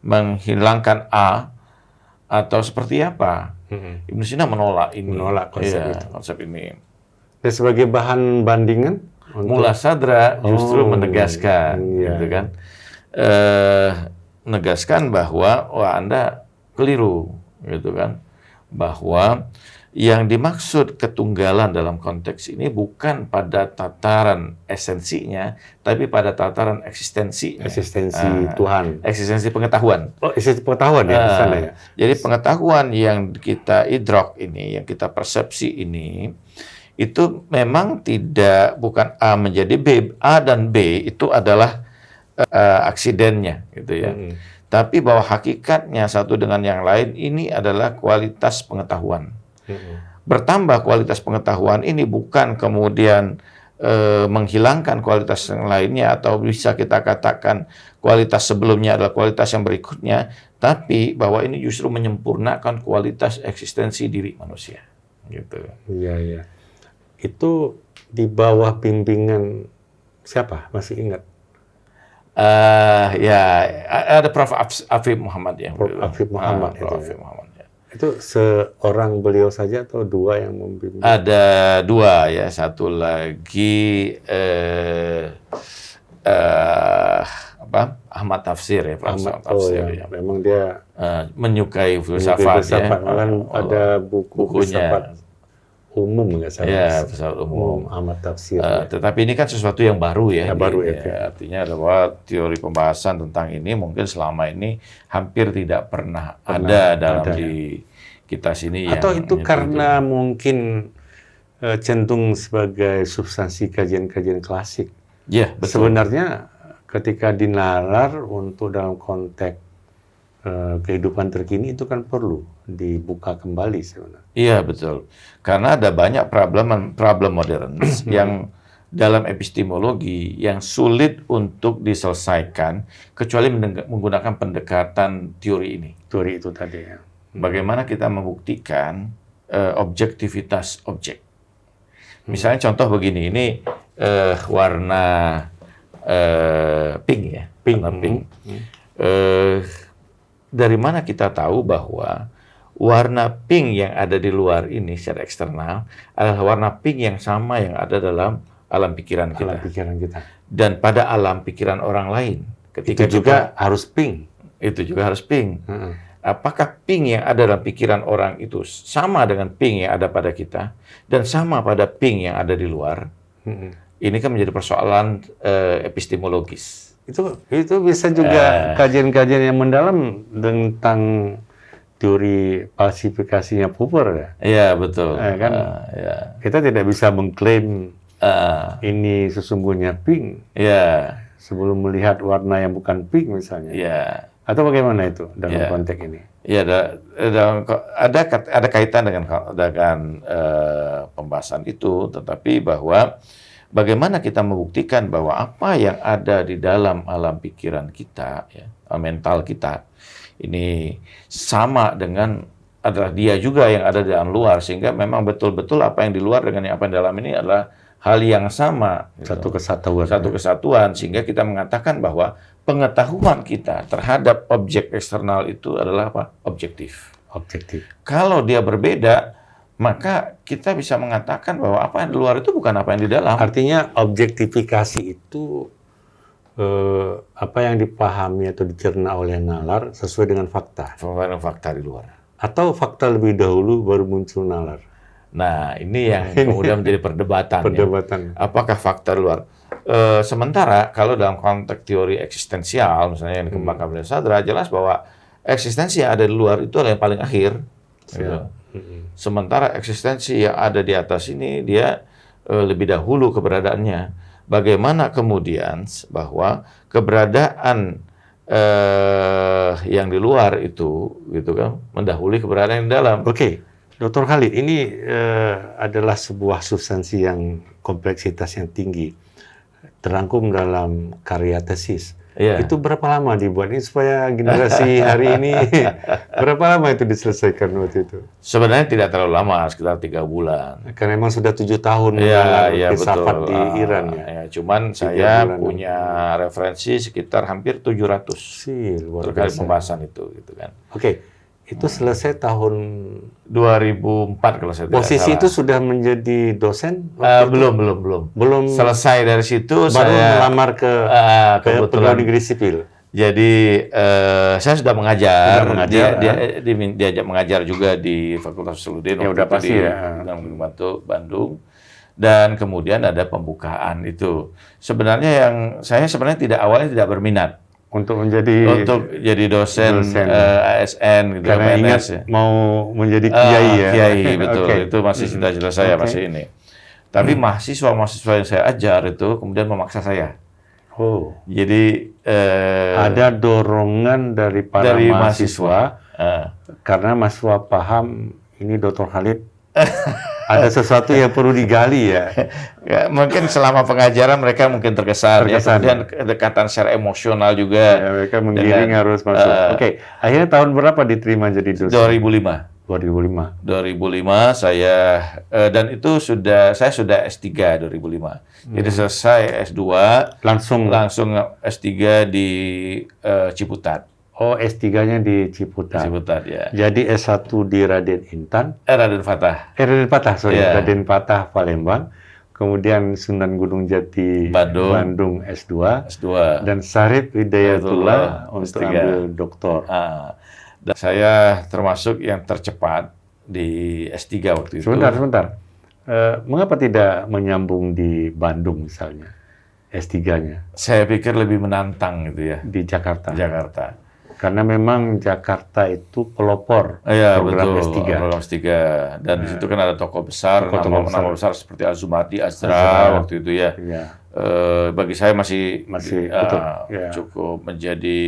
menghilangkan A, atau seperti apa? Ibnu Sina menolak ini. Menolak konsep ini. Dan sebagai bahan bandingan, Mula Sadra justru menegaskan, gitu kan? Menegaskan bahwa Anda keliru, gitu kan? Bahwa yang dimaksud ketunggalan dalam konteks ini bukan pada tataran esensinya, tapi pada tataran eksistensinya. Eksistensi Tuhan. Eksistensi pengetahuan. Eksistensi pengetahuan ya, di sana ya. Jadi pengetahuan yang kita idrok ini, yang kita persepsi ini, itu memang bukan A menjadi B. A dan B itu adalah aksidennya, gitu ya. Tapi bahwa hakikatnya satu dengan yang lain ini adalah kualitas pengetahuan. Bertambah kualitas pengetahuan ini bukan kemudian menghilangkan kualitas yang lainnya, atau bisa kita katakan kualitas sebelumnya adalah kualitas yang berikutnya, tapi bahwa ini justru menyempurnakan kualitas eksistensi diri manusia. Gitu. Iya. Itu di bawah bimbingan Siapa? Masih ingat? Ya, ada Prof. Afif Muhammad ya. Prof. Afif Muhammad itu Prof. ya. Afif Muhammad ya. Itu seorang beliau saja atau dua yang membimbing? Ada dua ya, satu lagi Ahmad Tafsir ya, Prof. Ahmad, Tafsir ya. ya. Memang dia Menyukai filsafat ya. Bahkan ada bukunya. Filsafat umum nggak salah. Ya, filsafat umum. Ahmad Tafsir. Tetapi ini kan sesuatu yang baru ya. Baru ya. Artinya adalah teori pembahasan tentang ini mungkin selama ini hampir tidak pernah ada dalam di kita sini. Atau itu karena mungkin cenderung sebagai substansi kajian-kajian klasik. Ya, betul. Sebenarnya ketika dinalar untuk dalam konteks kehidupan terkini itu kan perlu dibuka kembali sebenarnya. Iya, betul. Karena ada banyak problem modern yang dalam epistemologi yang sulit untuk diselesaikan kecuali menggunakan pendekatan teori ini. Teori itu tadi ya. Bagaimana kita membuktikan objektivitas objek. Misalnya contoh begini, ini warna pink ya. Warna pink. Dari mana kita tahu bahwa warna pink yang ada di luar ini secara eksternal adalah warna pink yang sama yang ada dalam alam pikiran kita. Alam pikiran kita. Dan pada alam pikiran orang lain. Ketika itu juga harus pink. Itu juga harus pink. Apakah pink yang ada dalam pikiran orang itu sama dengan pink yang ada pada kita dan sama pada pink yang ada di luar? Ini kan menjadi persoalan epistemologis. Itu bisa juga kajian-kajian yang mendalam tentang teori falsifikasinya Popper ya. Iya, betul. Kan kita tidak bisa mengklaim ini sesungguhnya pink. Sebelum melihat warna yang bukan pink misalnya. Atau bagaimana itu dalam konteks ini? Ya, ada kaitan dengan pembahasan itu, tetapi bahwa bagaimana kita membuktikan bahwa apa yang ada di dalam alam pikiran kita, ya, mental kita, ini sama dengan adalah dia juga yang ada di dalam luar, sehingga memang betul-betul apa yang di luar dengan apa yang di dalam ini adalah hal yang sama. Gitu. Satu kesatuan, sehingga kita mengatakan bahwa pengetahuan kita terhadap objek eksternal itu adalah apa? Objektif. Kalau dia berbeda, maka kita bisa mengatakan bahwa apa yang di luar itu bukan apa yang di dalam. Artinya objektifikasi itu apa yang dipahami atau dicerna oleh nalar sesuai dengan fakta. Sesuai dengan fakta di luar. Atau fakta lebih dahulu baru muncul nalar. Nah, ini yang kemudian menjadi perdebatan. Apakah fakta di luar? Sementara kalau dalam konteks teori eksistensial, misalnya yang dikembangkan oleh Sadra, jelas bahwa eksistensi yang ada di luar itu adalah yang paling akhir. Gitu. Sementara eksistensi yang ada di atas ini, dia lebih dahulu keberadaannya. Bagaimana kemudian bahwa keberadaan yang di luar itu, gitu kan, mendahului keberadaan yang di dalam. Oke, Dr. Khalid, ini adalah sebuah substansi yang kompleksitas yang tinggi, terangkum dalam karya tesis. Itu berapa lama dibuat ini supaya generasi hari ini berapa lama itu diselesaikan waktu itu? Sebenarnya tidak terlalu lama, sekitar 3 bulan. Karena memang sudah 7 tahun filsafat di Iran ya. Cuman saya punya referensi sekitar hampir 700 terkait pembahasan itu, gitu kan. Oke. Itu selesai tahun 2004 kalau saya tidak salah. Posisi itu sudah menjadi dosen? Belum. Selesai dari situ baru melamar ke pegawai negeri sipil. Jadi saya sudah mengajar. Dia diajak mengajar juga di Fakultas Suluddin. Ya udah pasti ya. Di Bandung. Dan kemudian ada pembukaan itu. Sebenarnya saya tidak awalnya tidak berminat. Untuk jadi dosen. ASN gitu. Karena ingat mau menjadi kiai ya. Kiai, betul. Itu masih cita-cita saya masih ini. Tapi mahasiswa yang saya ajar itu kemudian memaksa saya. Jadi ada dorongan dari mahasiswa karena mahasiswa paham ini Dr. Khalid ada sesuatu yang perlu digali ya. Mungkin selama pengajaran mereka mungkin terkesan. Ya. Kemudian kedekatan secara emosional juga. Mereka menggiring harus masuk. Oke, akhirnya tahun berapa diterima jadi dosen? 2005. 2005. 2005 saya dan itu saya sudah S3 2005. Jadi selesai S2 Langsung S3 di Ciputat. Oh, S3-nya di Ciputat. Ciputat ya. Jadi S1 di Raden Intan. Raden Fatah. Raden Patah, sorry. Yeah. Raden Patah, Palembang. Kemudian Sunan Gunung Jati, Bandung S2. Dan Sarip Hidayatullah untuk ambil doktor. Dan saya termasuk yang tercepat di S3 waktu itu. Sebentar. Mengapa tidak menyambung di Bandung misalnya, S3-nya? Saya pikir lebih menantang gitu ya. Di Jakarta. Karena memang Jakarta itu pelopor program S3. Program S3. Dan di situ kan ada tokoh besar, nama besar seperti Azumati Azra waktu itu ya. Bagi saya masih cukup menjadi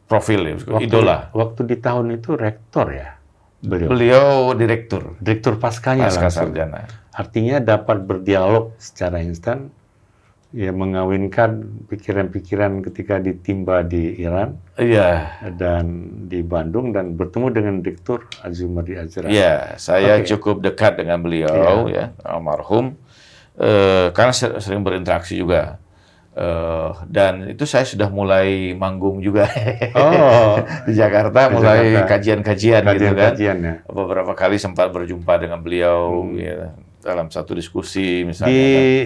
profil ya, idola. Waktu di tahun itu rektor ya? Beliau direktur. Direktur Paskanya Pasca langsung. Sarjana. Artinya dapat berdialog secara instan, ya mengawinkan pikiran-pikiran ketika ditimba di Iran. Iya. Dan di Bandung dan bertemu dengan Direktur Azumati Azra. Iya, saya cukup dekat dengan beliau ya, almarhum. Karena sering berinteraksi juga. Dan itu saya sudah mulai manggung juga di Jakarta, mulai kajian-kajian gitu kan. Ya. Beberapa kali sempat berjumpa dengan beliau ya, dalam satu diskusi misalnya.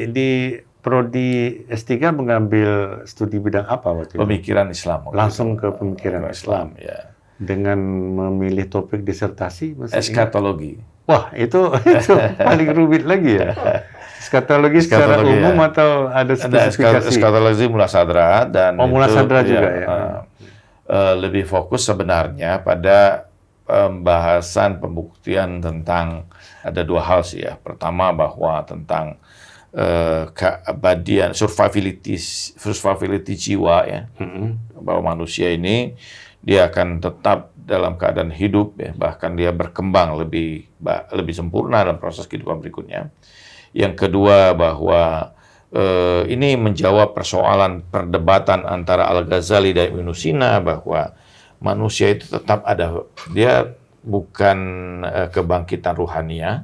Di prodi S3 mengambil studi bidang apa waktu itu? Pemikiran Islam. Langsung ke pemikiran Islam. Ya. Dengan memilih topik disertasi? Eskatologi. Wah, itu paling rumit lagi ya. Eskatologi secara umum atau ada spesifikasi? Eskatologi Mulasadra dan Mulasadra juga ya. Lebih fokus sebenarnya pada pembahasan pembuktian tentang ada dua hal sih ya. Pertama bahwa tentang keabadian survivability jiwa ya. Bahwa manusia ini dia akan tetap dalam keadaan hidup ya, bahkan dia berkembang lebih sempurna dalam proses kehidupan berikutnya. Yang kedua bahwa ini menjawab persoalan perdebatan antara Al-Ghazali dan Ibnu Sina bahwa manusia itu tetap ada, dia bukan kebangkitan ruhania,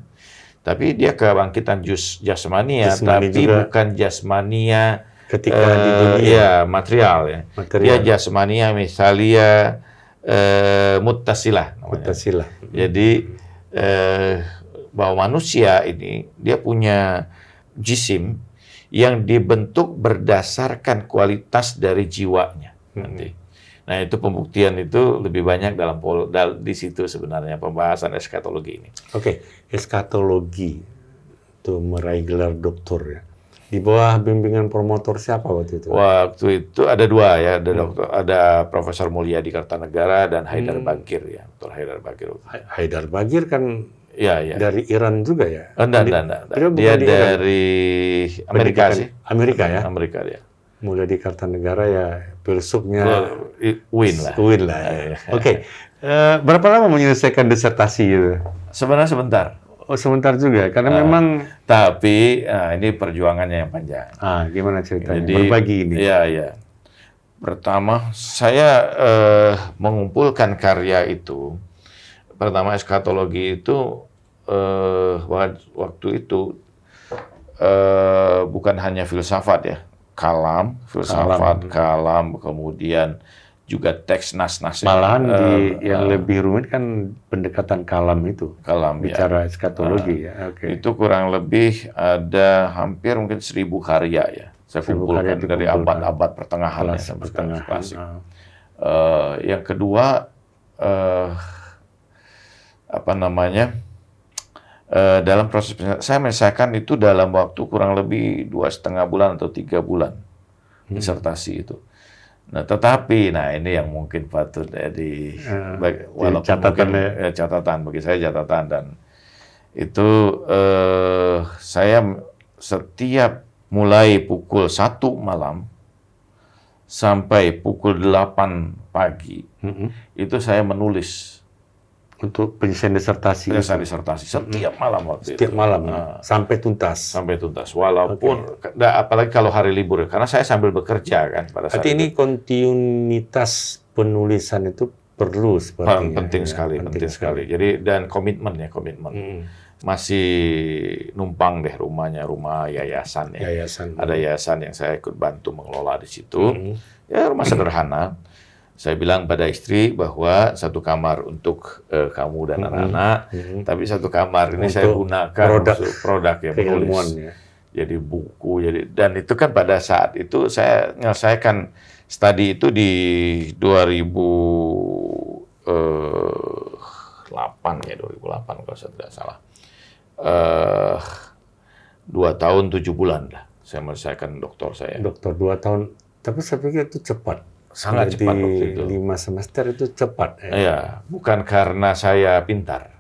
tapi dia kebangkitan jasmania, tapi juga. Bukan jasmania ketika di dunia. Ya, material ya. Dia jasmania misalnya muttasilah. Jadi bahwa manusia ini dia punya jisim yang dibentuk berdasarkan kualitas dari jiwanya nanti. Nah, itu pembuktian itu lebih banyak di situ sebenarnya pembahasan eskatologi ini. Oke, eskatologi itu meraih gelar doktor ya. Di bawah bimbingan promotor siapa waktu itu? Waktu itu ada dua ya, ada Profesor Mulyadi Kartanegara dan Haidar Bagir ya, Dr. Haidar Bagir. Haidar Bagir kan ya. Dari Iran juga ya? Enggak. Dia dari Amerika sih. Amerika ya? Amerika dia. Mulyadi Kartanegara ya, filsufnya UIN lah. Ya. Oke. Berapa lama menyelesaikan disertasi itu? Sebenarnya sebentar. Oh, sebentar juga, karena memang. Tapi ini perjuangannya yang panjang. Gimana ceritanya? Jadi, berbagi ini. Iya. Pertama, saya mengumpulkan karya itu. Pertama, eskatologi itu waktu itu bukan hanya filsafat ya, kalam, kemudian juga teks nas-nas. Malahan yang lebih rumit kan pendekatan kalam itu. Bicara eskatologi ya. Itu kurang lebih ada hampir mungkin 1.000 karya ya. Saya kumpulkan dari abad-abad pertengahan ya, sampai klasik. Yang kedua dalam proses saya menyelesaikan itu dalam waktu kurang lebih 2,5 bulan atau 3 bulan disertasi itu. Nah, tetapi ini yang mungkin patut walaupun catatan bagi saya catatan, dan itu saya setiap mulai pukul 1 malam sampai pukul 8 pagi itu saya menulis untuk penyelesaian disertasi. Setiap malam waktu itu. Setiap malam sampai tuntas. Walaupun apalagi kalau hari libur karena saya sambil bekerja kan pada saat ini kontinuitas penulisan itu perlu sepertinya. Penting sekali, penting sekali. Jadi dan komitmen. Masih numpang deh rumahnya, rumah yayasan ya. Ada yayasan yang saya ikut bantu mengelola di situ. Ya rumah sederhana. Saya bilang pada istri bahwa satu kamar untuk kamu dan anak-anak, tapi satu kamar ini saya gunakan untuk produk ya, menulis. Jadi buku, dan itu kan pada saat itu saya menyelesaikan studi itu di 2008 kalau saya tidak salah. 2 tahun 7 bulan lah saya menyelesaikan doktor saya. Doktor 2 tahun, tapi saya pikir itu cepat. Sangat cepat waktu itu. 5 semester itu cepat. Iya, bukan karena saya pintar.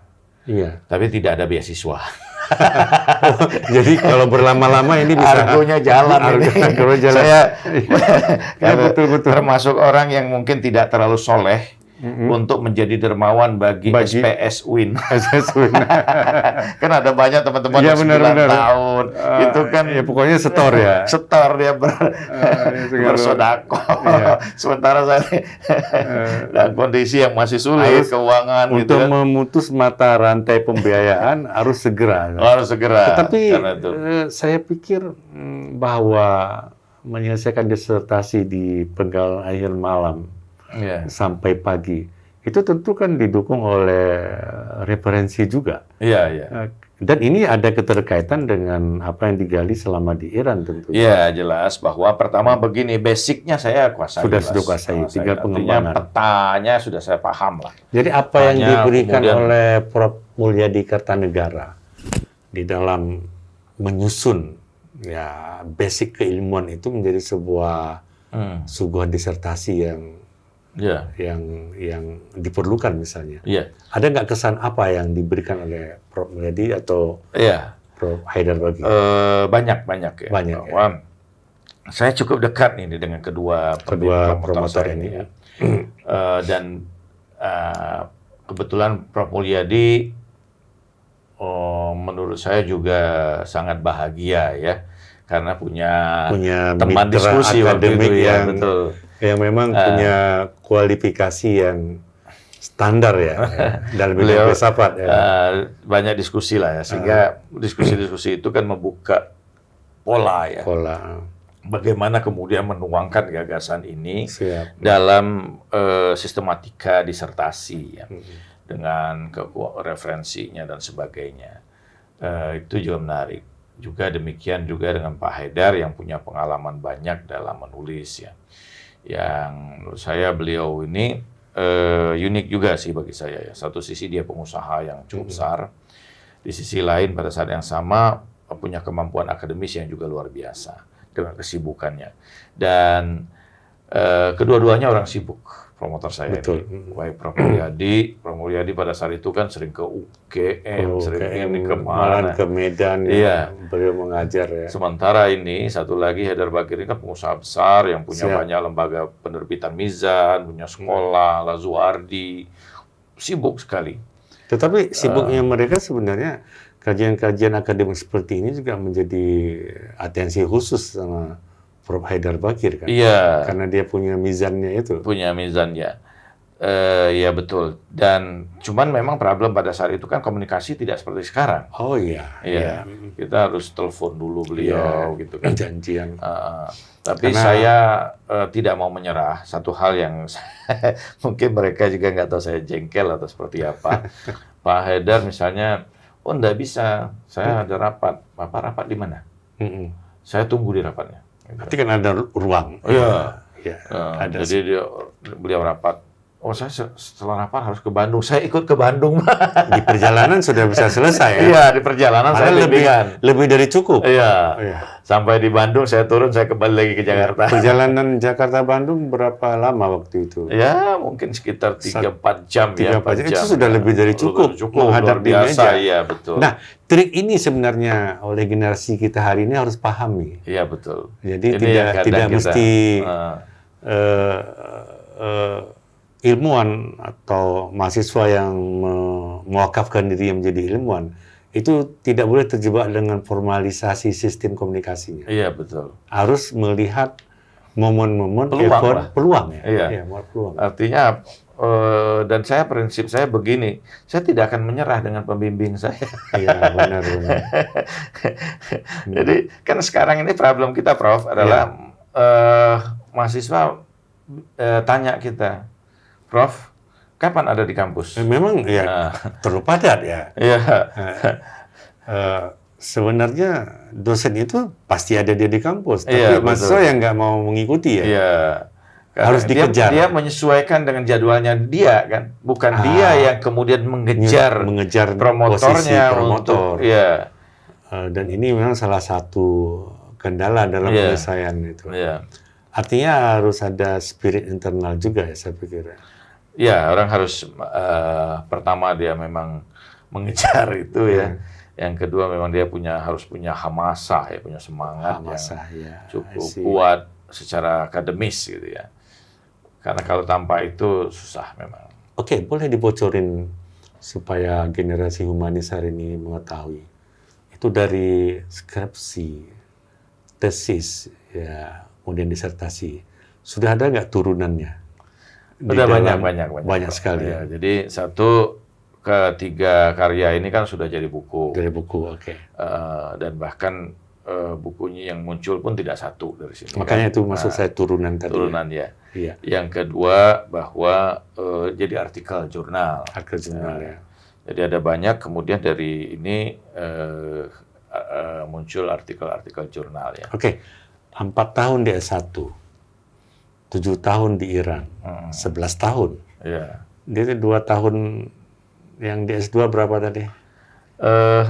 Iya. Tapi tidak ada beasiswa. Jadi kalau berlama-lama ini bisa argonya jalan ini. Saya betul. termasuk orang yang mungkin tidak terlalu soleh untuk menjadi dermawan bagi SPS Win. Kan ada banyak teman-teman ya, 9 tahun. Itu kan ya pokoknya setor ya. Setor dia bersedekah. Iya. Sementara saya dalam kondisi yang masih sulit keuangan untuk gitu kan. Memutus mata rantai pembiayaan harus segera. Harus segera. Tetapi saya pikir bahwa menyelesaikan disertasi di penggal akhir malam sampai pagi, itu tentu kan didukung oleh referensi juga. Dan ini ada keterkaitan dengan apa yang digali selama di Iran tentu. Iya, jelas bahwa pertama begini, basicnya saya kuasai. Sudah kuasai, tinggal pengembangan. Petanya sudah saya paham lah. Jadi apa yang diberikan oleh Prof. Mulyadi Kertanegara di dalam menyusun ya basic keilmuan itu menjadi sebuah disertasi yang diperlukan misalnya. Ada nggak kesan apa yang diberikan oleh Prof. Mulyadi atau Prof. Haidar Bagir? Banyak ya. Bahwa saya cukup dekat ini dengan kedua promotor ini. Dan kebetulan Prof. Mulyadi menurut saya juga sangat bahagia ya. Karena punya teman diskusi akademik yang memang punya kualifikasi yang standar ya dalam bidang filsafat. Banyak diskusi lah ya, sehingga diskusi-diskusi itu kan membuka pola ya. Bagaimana kemudian menuangkan gagasan ini dalam sistematika disertasi ya, dengan referensinya dan sebagainya. Itu juga menarik. Juga demikian juga dengan Pak Haidar yang punya pengalaman banyak dalam menulis ya. Yang menurut saya beliau ini unik juga sih bagi saya ya. Satu sisi dia pengusaha yang cukup besar, di sisi lain pada saat yang sama punya kemampuan akademis yang juga luar biasa dengan kesibukannya. Dan kedua-duanya orang sibuk, promotor saya ini. Baik Prof. Mulyadi pada saat itu kan sering ke UGM, sering ini kemana, ke Medan, beliau mengajar ya. Sementara ini satu lagi Haidar Bagir ini kan pengusaha besar yang punya banyak lembaga penerbitan Mizan, punya sekolah, Lazuardi, sibuk sekali. Tetapi sibuknya mereka sebenarnya kajian-kajian akademik seperti ini juga menjadi atensi khusus sama Prof. Haidar Bagir kan? Iya. Karena dia punya mizannya itu. Punya mizannya. Ya betul. Dan cuman memang problem pada saat itu kan komunikasi tidak seperti sekarang. Oh iya. Iya. Kita harus telepon dulu beliau gitu kan. Janjian. Tapi saya tidak mau menyerah. Satu hal yang mungkin mereka juga nggak tahu saya jengkel atau seperti apa. Pak Haidar misalnya, nggak bisa. Saya ada rapat. Bapak rapat di mana? Saya tunggu di rapatnya. Berarti kan ada ruang. Ada. Jadi beliau rapat. Saya setelah rapat harus ke Bandung. Saya ikut ke Bandung. Di perjalanan sudah bisa selesai ya? Iya, di perjalanan saya lebih dari cukup. Iya. Sampai di Bandung saya turun, saya kembali lagi ke Jakarta. Perjalanan Jakarta-Bandung berapa lama waktu itu? Ya, mungkin sekitar 3-4 jam. 3-4 jam. Itu sudah lebih dari cukup. Menghadap di meja. Iya, betul. Nah, trik ini sebenarnya oleh generasi kita hari ini harus pahami. Iya, betul. Jadi tidak mesti ilmuwan atau mahasiswa yang mewakafkan diri menjadi ilmuwan itu tidak boleh terjebak dengan formalisasi sistem komunikasinya. Iya, betul. Harus melihat momen-momen peluang ya. Peluang. Artinya dan prinsip saya begini, saya tidak akan menyerah dengan pembimbing saya. Iya, benar-benar. Jadi kan sekarang ini problem kita, Prof, adalah mahasiswa tanya kita, Prof, kapan ada di kampus? Memang ya Nah, terlalu padat ya. iya, Sebenarnya dosen itu pasti ada dia di kampus, tapi Iya, mahasiswa betul. yang nggak mau mengikuti ya. iya. Karena Harus dikejar. Dia menyesuaikan dengan jadwalnya dia kan, bukan dia yang kemudian mengejar mengejar posisi promotornya promotor. untuk, iya, Dan ini memang salah satu kendala dalam Iya. penyelesaian itu. iya. Artinya harus ada spirit internal juga ya, saya pikir. Ya, orang harus pertama dia memang mengejar itu ya. Yang kedua memang dia harus punya hamasah ya, punya semangat Hamasah, yang ya. cukup I see. kuat secara akademis gitu ya. Karena kalau tanpa itu susah memang. Oke, boleh dibocorin supaya generasi humanis hari ini mengetahui. Itu dari skripsi, tesis, ya, kemudian disertasi. Sudah ada nggak turunannya? Udah banyak. Banyak sekali. Ya, jadi 1 ke 3 karya ini kan sudah jadi buku. Dari buku, oke. Dan bahkan bukunya yang muncul pun tidak satu dari sini. Makanya kan. itu maksud saya turunan tadi. Turunan ya. Iya. Yang kedua bahwa jadi artikel jurnal. Artikel jurnal ya. Jadi ada banyak, kemudian dari ini muncul artikel-artikel jurnal ya. Oke, 4 tahun di S1, 7 tahun di Iran, 11 tahun. Iya. Dia 2 tahun yang di S2 berapa tadi?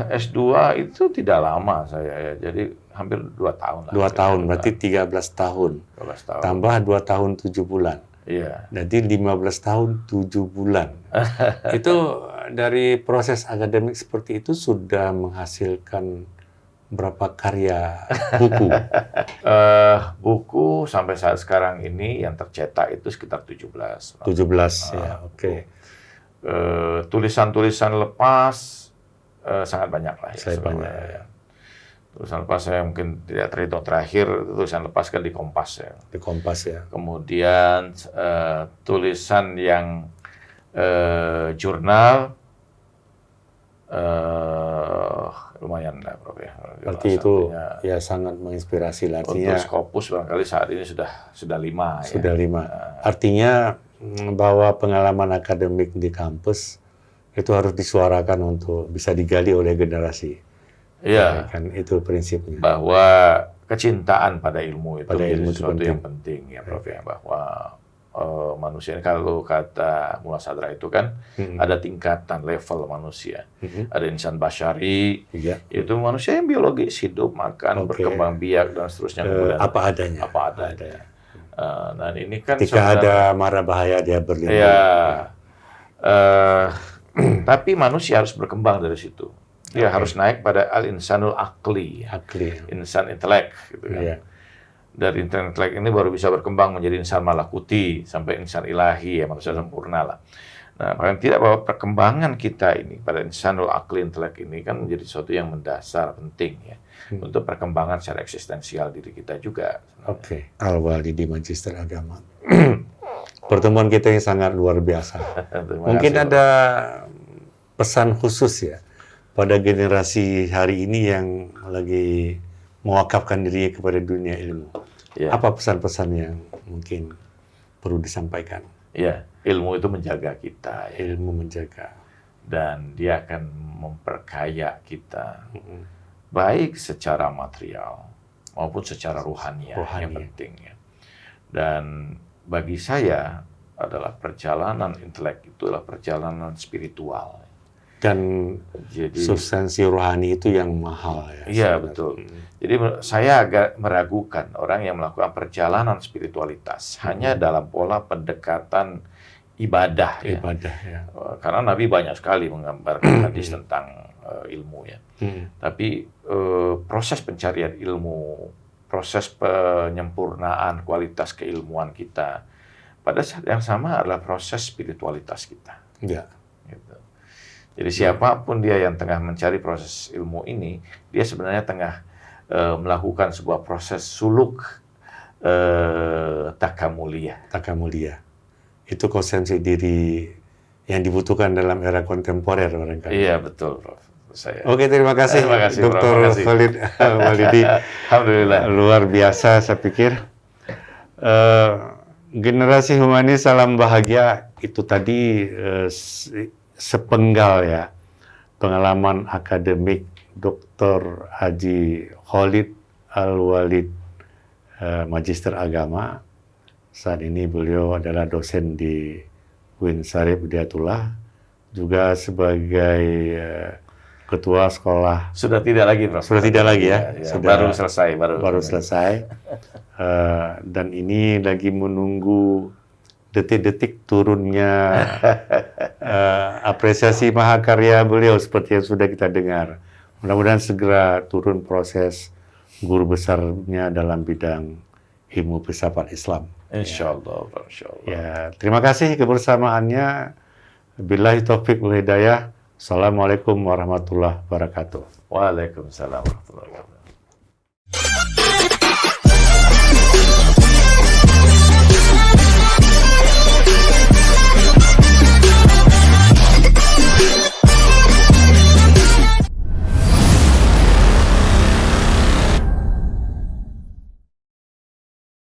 S2 itu tidak lama saya ya, jadi hampir 2 tahun lah. 2 tahun, berarti 13 tahun. 12 tahun. Tambah 2 tahun 7 bulan. Iya. Jadi 15 tahun 7 bulan. Itu dari proses akademik seperti itu sudah menghasilkan berapa karya buku? Buku sampai saat sekarang ini yang tercetak itu sekitar 17. 17 ya, oke. Tulisan-tulisan lepas sangat banyak lah ya. Sangat banyak. Ya. Tulisan lepas saya mungkin tidak terhitung terakhir, tulisan lepas kan di Kompas ya. Di Kompas ya. Kemudian tulisan yang jurnal lumayan lah, Prof ya. Berarti itu ya sangat menginspirasi lah. Artinya untuk Scopus barangkali saat ini sudah 5 ya. Sudah 5. Artinya bahwa pengalaman akademik di kampus itu harus disuarakan untuk bisa digali oleh generasi. Iya. Kan itu prinsipnya. Bahwa kecintaan pada ilmu itu Pada menjadi ilmu itu sesuatu penting. yang penting ya, Prof ya. Bahwa manusia ini, kalau kata Mullah Sadra itu kan ada tingkatan level manusia. Ada insan basyari, Iya. itu manusia yang biologis, hidup, makan, berkembang biak dan seterusnya. Kemudian Apa adanya. apa adanya. Dan ini kan Ketika ada mara bahaya dia berlindung. ya, tapi manusia harus berkembang dari situ. Dia harus naik pada al-insanul akli, Akli. insan intelek gitu kan. Iya. Dari intelek ini baru bisa berkembang menjadi insan malakuti sampai insan ilahi ya, manusia sempurna lah. Nah, paling tidak bahwa perkembangan kita ini pada insanul akli intelek ini kan menjadi sesuatu yang mendasar, penting ya, untuk perkembangan secara eksistensial diri kita juga. Oke. Al-Walidi Magister Agama. Pertemuan kita yang sangat luar biasa. Terima Mungkin kasih, ada pesan khusus ya pada generasi hari ini yang lagi mewakafkan dirinya kepada dunia ilmu. Ya. Apa pesan-pesan yang mungkin perlu disampaikan? Ya, ilmu itu menjaga kita ya. Ilmu menjaga. Dan dia akan memperkaya kita, baik secara material maupun secara rohani yang penting ya. Dan bagi saya adalah perjalanan intelek itu adalah perjalanan spiritual. Dan Jadi substansi rohani itu yang mahal ya. iya, sebenarnya. betul. Jadi saya agak meragukan orang yang melakukan perjalanan spiritualitas hanya dalam pola pendekatan ibadah ya. Ibadah ya. Karena Nabi banyak sekali menggambarkan hadis tentang ilmu ya. Tapi proses pencarian ilmu, proses penyempurnaan kualitas keilmuan kita pada saat yang sama adalah proses spiritualitas kita. Ya. Gitu. Jadi siapapun dia yang tengah mencari proses ilmu ini, dia sebenarnya tengah melakukan sebuah proses suluk takamulia. Takamulia. itu konsentrasi diri yang dibutuhkan dalam era kontemporer barangkali. Iya, betul, Prof. Oke, terima kasih, Dr. Khalid Walidi. Alhamdulillah. Luar biasa, saya pikir. Generasi humanis salam bahagia itu tadi sepenggal ya pengalaman akademik Dr. Haji Khalid Al-Walid, Magister Agama. Saat ini beliau adalah dosen di UIN Syarif Hidayatullah, juga sebagai ketua sekolah. Sudah tidak lagi, Prof. Sudah tidak lagi ya. Sudah, baru selesai. Baru selesai. Dan ini lagi menunggu detik-detik turunnya apresiasi mahakarya beliau seperti yang sudah kita dengar. Mudah-mudahan segera turun proses guru besarnya dalam bidang ilmu filsafat Islam. Insyaallah, insyaallah. Ya, terima kasih kebersamaannya. Billahi taufiq wal hidayah. Assalamualaikum warahmatullahi wabarakatuh. Waalaikumsalam warahmatullahi wabarakatuh.